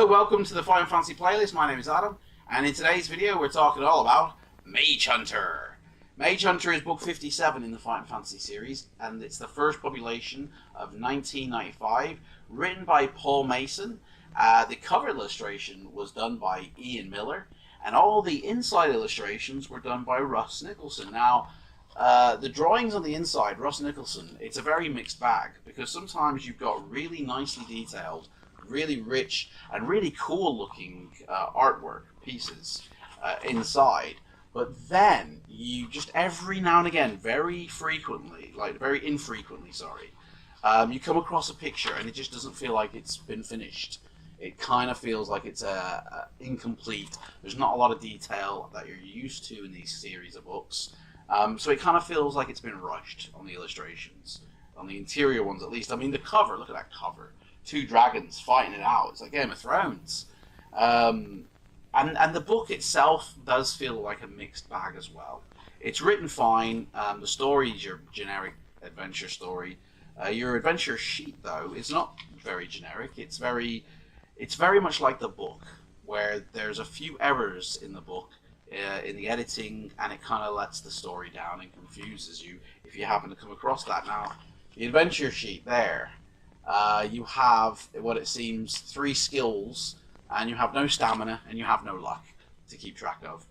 Hello, welcome to the Final Fantasy playlist. My name is Adam, and in today's video we're talking all about Magehunter. Magehunter is book 57 in the Final Fantasy series, and it's the first population of 1995, written by Paul Mason. The cover illustration was done by Ian Miller, and all the inside illustrations were done by Russ Nicholson. Now, the drawings on the inside, Russ Nicholson, it's a very mixed bag, because sometimes you've got really nicely detailed, really rich and really cool looking artwork pieces inside, but then you just every now and again, very infrequently, you come across a picture and it just doesn't feel like it's been finished. It kind of feels like it's incomplete. There's not a lot of detail that you're used to in these series of books, so it kind of feels like it's been rushed on the illustrations, on the interior ones at least. I mean, the cover, look at that cover. Two dragons fighting it out. It's like Game of Thrones. And the book itself does feel like a mixed bag as well. It's written fine. The story is your generic adventure story. Your adventure sheet, though, is not very generic. It's very much like the book, where there's a few errors in the book, in the editing, and it kind of lets the story down and confuses you if you happen to come across that. Now, the adventure sheet there, you have what it seems 3 skills, and you have no stamina and you have no luck to keep track of.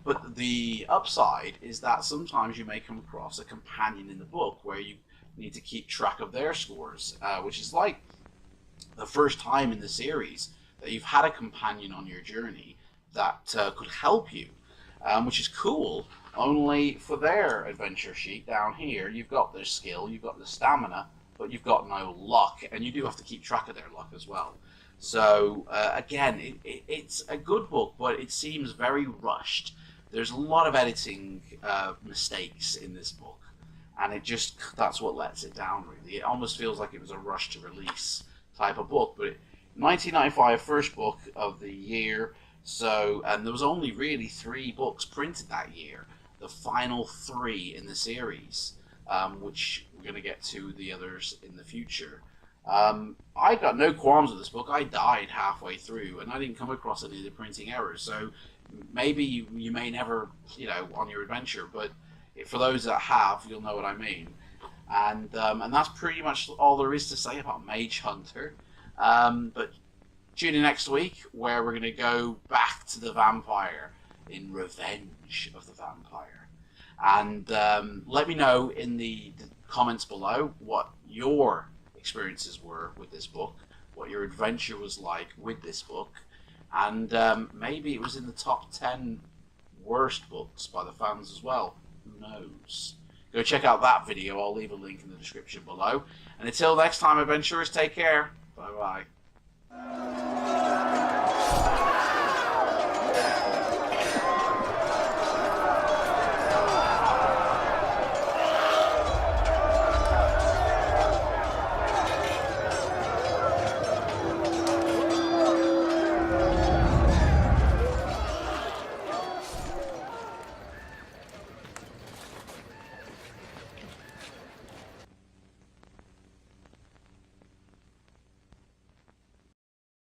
But the upside is that sometimes you may come across a companion in the book where you need to keep track of their scores, which is like the first time in the series that you've had a companion on your journey that could help you, which is cool. Only for their adventure sheet down here, you've got their skill, you've got the stamina, but you've got no luck, and you do have to keep track of their luck as well. So again, it's a good book, but it seems very rushed. There's a lot of editing mistakes in this book, and that's what lets it down, really. It almost feels like it was a rush to release type of book. But 1995, first book of the year, and there was only really 3 books printed that year, the final 3 in the series, which we're going to get to the others in the future. I got no qualms with this book. I died halfway through, and I didn't come across any of the printing errors. So maybe you may never, on your adventure, but for those that have, you'll know what I mean. And that's pretty much all there is to say about Magehunter. But tune in next week, where we're going to go back to the vampire in Revenge of the Vampire. And let me know in the comments below what your experiences were with this book, what your adventure was like with this book, and maybe it was in the top 10 worst books by the fans as well. Who knows? Go check out that video. I'll leave a link in the description below. And until next time, adventurers, take care. Bye bye.